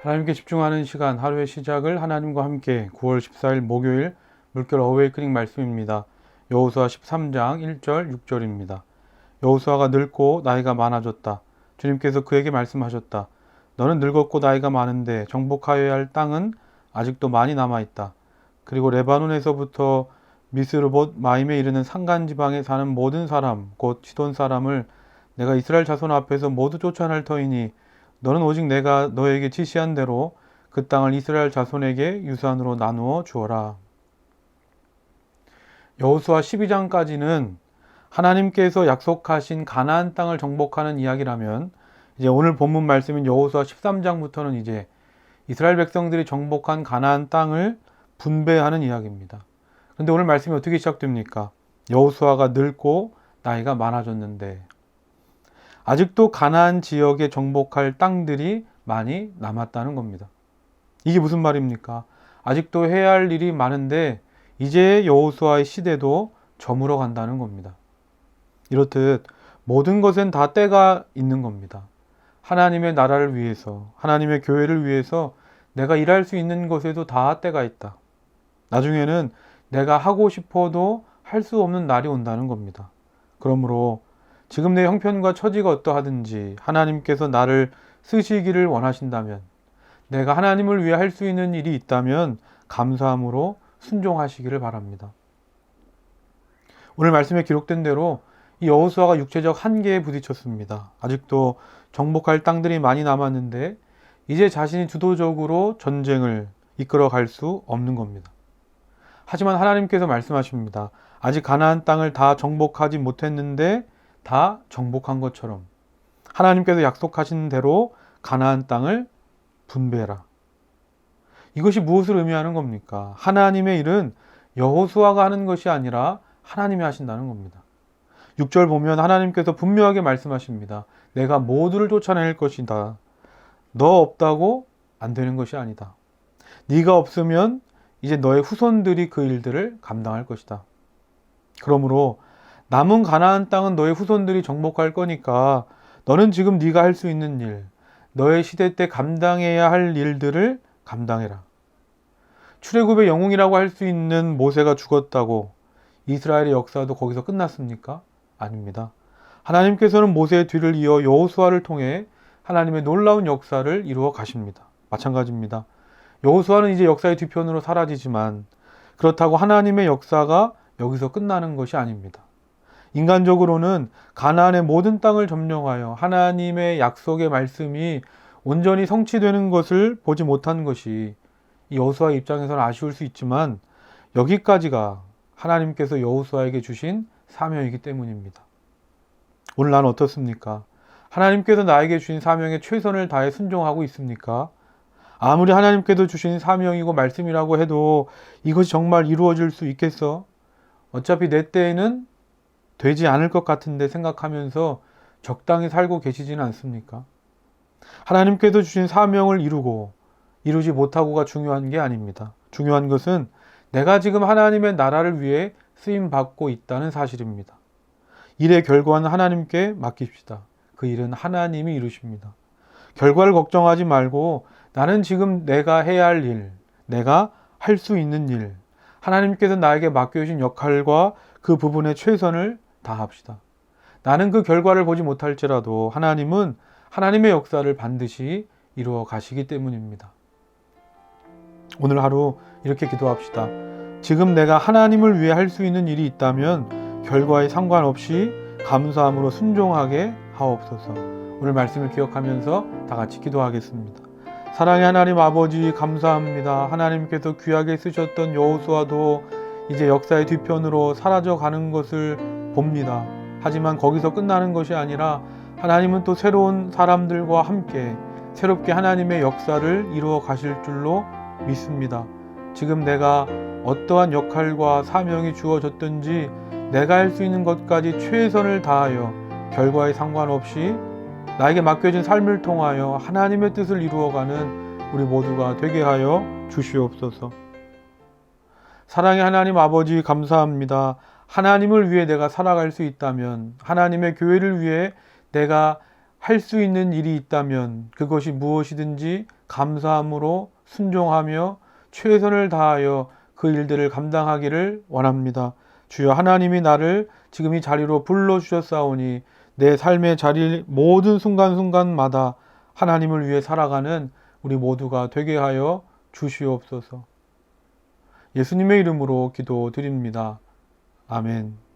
하나님께 집중하는 시간, 하루의 시작을 하나님과 함께 9월 14일 목요일 물결 어웨이크닝 말씀입니다. 여호수아 13장 1절 6절입니다. 여호수아가 늙고 나이가 많아졌다. 주님께서 그에게 말씀하셨다. 너는 늙었고 나이가 많은데 정복하여야 할 땅은 아직도 많이 남아있다. 그리고 레바논에서부터 미스르봇 마임에 이르는 산간지방에 사는 모든 사람, 곧 시돈 사람을 내가 이스라엘 자손 앞에서 모두 쫓아낼 터이니 너는 오직 내가 너에게 지시한 대로 그 땅을 이스라엘 자손에게 유산으로 나누어 주어라. 여호수아 12장까지는 하나님께서 약속하신 가나안 땅을 정복하는 이야기라면, 이제 오늘 본문 말씀인 여호수아 13장부터는 이제 이스라엘 백성들이 정복한 가나안 땅을 분배하는 이야기입니다. 그런데 오늘 말씀이 어떻게 시작됩니까? 여호수아가 늙고 나이가 많아졌는데 아직도 가나안 지역에 정복할 땅들이 많이 남았다는 겁니다. 이게 무슨 말입니까? 아직도 해야 할 일이 많은데 이제 여호수아의 시대도 저물어 간다는 겁니다. 이렇듯 모든 것엔 다 때가 있는 겁니다. 하나님의 나라를 위해서, 하나님의 교회를 위해서 내가 일할 수 있는 것에도 다 때가 있다. 나중에는 내가 하고 싶어도 할 수 없는 날이 온다는 겁니다. 그러므로 지금 내 형편과 처지가 어떠하든지 하나님께서 나를 쓰시기를 원하신다면, 내가 하나님을 위해 할 수 있는 일이 있다면 감사함으로 순종하시기를 바랍니다. 오늘 말씀에 기록된 대로 이 여호수아가 육체적 한계에 부딪혔습니다. 아직도 정복할 땅들이 많이 남았는데 이제 자신이 주도적으로 전쟁을 이끌어 갈 수 없는 겁니다. 하지만 하나님께서 말씀하십니다. 아직 가나안 땅을 다 정복하지 못했는데 다 정복한 것처럼 하나님께서 약속하신 대로 가나안 땅을 분배해라. 이것이 무엇을 의미하는 겁니까? 하나님의 일은 여호수아가 하는 것이 아니라 하나님이 하신다는 겁니다. 6절 보면 하나님께서 분명하게 말씀하십니다. 내가 모두를 쫓아낼 것이다. 너 없다고 안 되는 것이 아니다. 네가 없으면 이제 너의 후손들이 그 일들을 감당할 것이다. 그러므로 남은 가나안 땅은 너의 후손들이 정복할 거니까 너는 지금 네가 할 수 있는 일, 너의 시대 때 감당해야 할 일들을 감당해라. 출애굽의 영웅이라고 할 수 있는 모세가 죽었다고 이스라엘의 역사도 거기서 끝났습니까? 아닙니다. 하나님께서는 모세의 뒤를 이어 여호수아를 통해 하나님의 놀라운 역사를 이루어 가십니다. 마찬가지입니다. 여호수아는 이제 역사의 뒤편으로 사라지지만 그렇다고 하나님의 역사가 여기서 끝나는 것이 아닙니다. 인간적으로는 가나안의 모든 땅을 점령하여 하나님의 약속의 말씀이 온전히 성취되는 것을 보지 못한 것이 이 여호수아의 입장에서는 아쉬울 수 있지만 여기까지가 하나님께서 여호수아에게 주신 사명이기 때문입니다. 오늘 나는 어떻습니까? 하나님께서 나에게 주신 사명에 최선을 다해 순종하고 있습니까? 아무리 하나님께서 주신 사명이고 말씀이라고 해도 이것이 정말 이루어질 수 있겠어? 어차피 내 때에는 되지 않을 것 같은데 생각하면서 적당히 살고 계시지는 않습니까? 하나님께서 주신 사명을 이루고 이루지 못하고가 중요한 게 아닙니다. 중요한 것은 내가 지금 하나님의 나라를 위해 쓰임받고 있다는 사실입니다. 일의 결과는 하나님께 맡깁시다. 그 일은 하나님이 이루십니다. 결과를 걱정하지 말고 나는 지금 내가 해야 할 일, 내가 할 수 있는 일, 하나님께서 나에게 맡겨주신 역할과 그 부분에 최선을 다합시다. 나는 그 결과를 보지 못할지라도 하나님은 하나님의 역사를 반드시 이루어 가시기 때문입니다. 오늘 하루 이렇게 기도합시다. 지금 내가 하나님을 위해 할 수 있는 일이 있다면 결과에 상관없이 감사함으로 순종하게 하옵소서. 오늘 말씀을 기억하면서 다 같이 기도하겠습니다. 사랑의 하나님 아버지 감사합니다. 하나님께서 귀하게 쓰셨던 여호수아도 이제 역사의 뒤편으로 사라져 가는 것을 봅니다. 하지만 거기서 끝나는 것이 아니라 하나님은 또 새로운 사람들과 함께 새롭게 하나님의 역사를 이루어 가실 줄로 믿습니다. 지금 내가 어떠한 역할과 사명이 주어졌든지 내가 할 수 있는 것까지 최선을 다하여 결과에 상관없이 나에게 맡겨진 삶을 통하여 하나님의 뜻을 이루어가는 우리 모두가 되게 하여 주시옵소서. 사랑의 하나님 아버지 감사합니다. 하나님을 위해 내가 살아갈 수 있다면, 하나님의 교회를 위해 내가 할 수 있는 일이 있다면 그것이 무엇이든지 감사함으로 순종하며 최선을 다하여 그 일들을 감당하기를 원합니다. 주여, 하나님이 나를 지금 이 자리로 불러주셨사오니 내 삶의 자리 모든 순간순간마다 하나님을 위해 살아가는 우리 모두가 되게 하여 주시옵소서. 예수님의 이름으로 기도드립니다. 아멘.